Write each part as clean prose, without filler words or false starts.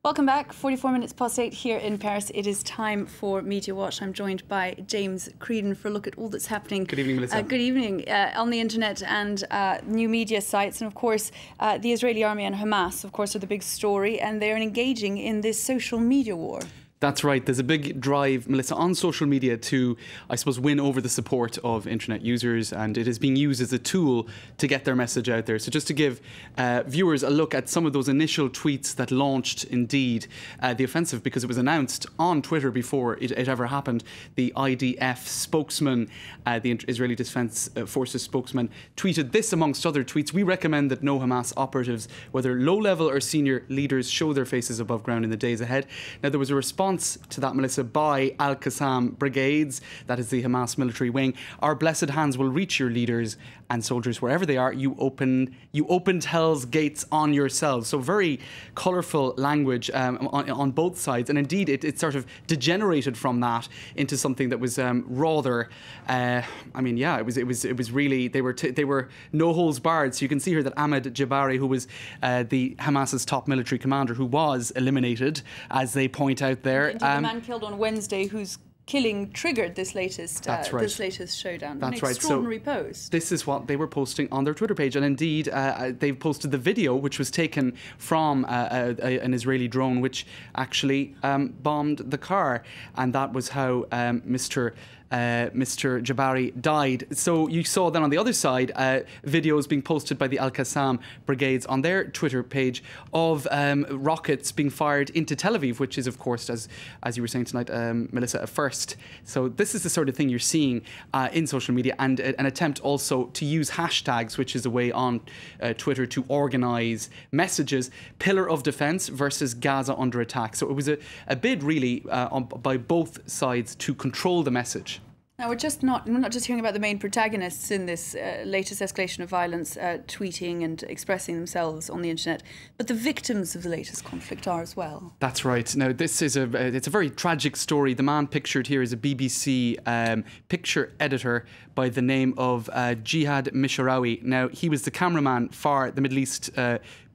Welcome back. 44 minutes past 8 here in Paris. It is time for Media Watch. I'm joined by James Creedon for a look at all that's happening. Good evening, Melissa. Good evening. On the internet and new media sites. And of course, the Israeli army and Hamas, of course, are the big story. And they're engaging in this social media war. That's right. There's a big drive, Melissa, on social media to, I suppose, win over the support of internet users, and it is being used as a tool to get their message out there. So just to give viewers a look at some of those initial tweets that launched, indeed, the offensive, because it was announced on Twitter before it ever happened. The IDF spokesman, the Israeli Defense Forces spokesman, tweeted this amongst other tweets: "We recommend that no Hamas operatives, whether low-level or senior leaders, show their faces above ground in the days ahead." Now, there was a response to that, Melissa, by Al-Qassam Brigades, that is the Hamas military wing. "Our blessed hands will reach your leaders and soldiers wherever they are. You opened hell's gates on yourselves." So very colourful language on both sides, and indeed it sort of degenerated from that into something that was rather. It was really they were no holds barred. So you can see here that Ahmed Jabari, who was the Hamas's top military commander, who was eliminated, as they point out there. Indeed, the man killed on Wednesday, whose killing triggered this latest this latest showdown. That's an right. Extraordinary post. This is what they were posting on their Twitter page, and indeed they've posted the video, which was taken from an Israeli drone, which actually bombed the car, and that was how Mr. Jabari died. So you saw then on the other side videos being posted by the Al-Qassam Brigades on their Twitter page of rockets being fired into Tel Aviv, which is, of course, as you were saying tonight, Melissa, a first. So this is the sort of thing you're seeing in social media, and an attempt also to use hashtags, which is a way on Twitter to organise messages. Pillar of defence versus Gaza under attack. So it was a bid really by both sides to control the message. Now, we're not just hearing about the main protagonists in this latest escalation of violence tweeting and expressing themselves on the internet, but the victims of the latest conflict are as well. That's right. Now, this is it's a very tragic story. The man pictured here is a BBC picture editor by the name of Jihad Mishrawi. Now, he was the cameraman for the Middle East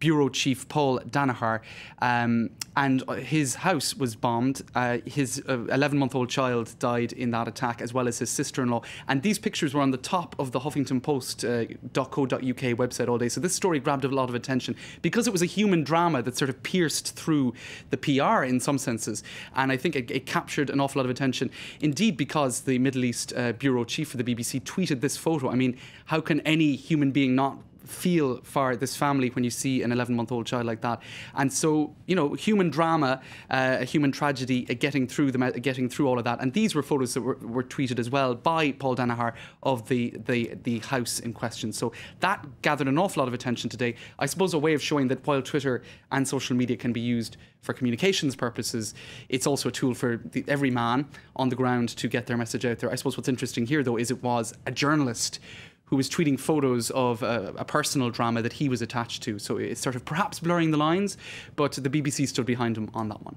Bureau Chief Paul Danaher, and his house was bombed. His 11-month-old child died in that attack, as well as his sister-in-law. And these pictures were on the top of the HuffingtonPost.co.uk website all day. So this story grabbed a lot of attention because it was a human drama that sort of pierced through the PR in some senses. And I think it captured an awful lot of attention. Indeed, because the Middle East Bureau Chief for the BBC tweeted this photo. I mean, how can any human being not feel for this family when you see an 11-month-old child like that? And so, you know, human drama, a human tragedy, getting through all of that. And these were photos that were tweeted as well by Paul Danaher of the house in question. So that gathered an awful lot of attention today. I suppose a way of showing that while Twitter and social media can be used for communications purposes, it's also a tool for every man on the ground to get their message out there. I suppose what's interesting here, though, is it was a journalist who was tweeting photos of a personal drama that he was attached to. So it's sort of perhaps blurring the lines, but the BBC stood behind him on that one.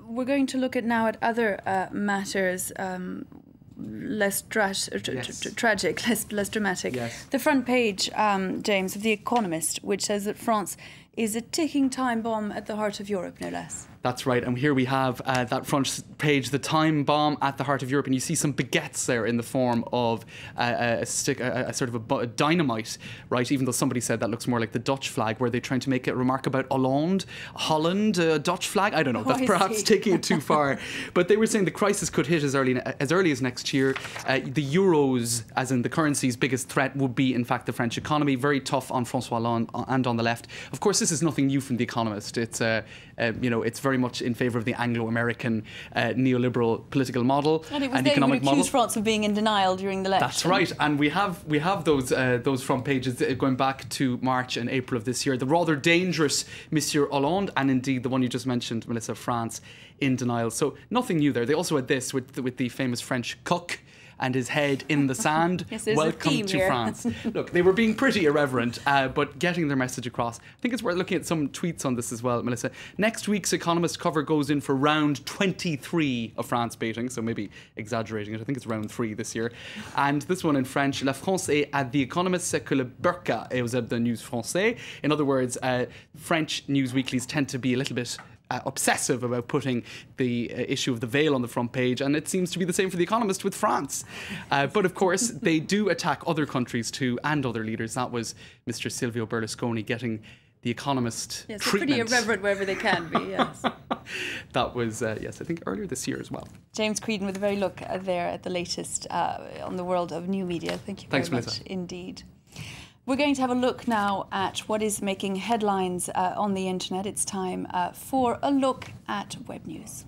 We're going to look now at other matters, less tragic, less dramatic. Yes. The front page, James, of The Economist, which says that France is a ticking time bomb at the heart of Europe, no less. That's right, and here we have that front page, the time bomb at the heart of Europe, and you see some baguettes there in the form of a sort of a dynamite, right? Even though somebody said that looks more like the Dutch flag, where they're trying to make a remark about Holland, Dutch flag. I don't know. That's perhaps taking it too far. But they were saying the crisis could hit as early as next year. The euros, as in the currency's biggest threat, would be in fact the French economy. Very tough on François Hollande and on the left. Of course, this is nothing new from The Economist. It's it's very much in favour of the Anglo-American neoliberal political model and economic model. Accused France of being in denial during the election. That's right, and we have those front pages going back to March and April of this year. The rather dangerous Monsieur Hollande, and indeed the one you just mentioned, Melissa, France, in denial. So nothing new there. They also had this with the famous French cook, and his head in the sand. Yes, there's a Welcome theme to here. France. Look, they were being pretty irreverent, but getting their message across. I think it's worth looking at some tweets on this as well, Melissa. Next week's Economist cover goes in for round 23 of France baiting, so maybe exaggerating it. I think it's round 3 this year. And this one in French, La France est à The Economist ce que le burqa est aux hebdomadaires news français. In other words, French news weeklies tend to be a little bit obsessive about putting the issue of the veil on the front page, and it seems to be the same for The Economist with France. But of course, they do attack other countries too, and other leaders. That was Mr. Silvio Berlusconi getting The Economist Yes, treatment. they're pretty irreverent wherever they can be, yes. That was, yes, I think earlier this year as well. James Creedon with a very look there at the latest on the world of new media. Thank you very Thanks, much Melissa. indeed. We're going to have a look now at what is making headlines on the internet. It's time for a look at web news.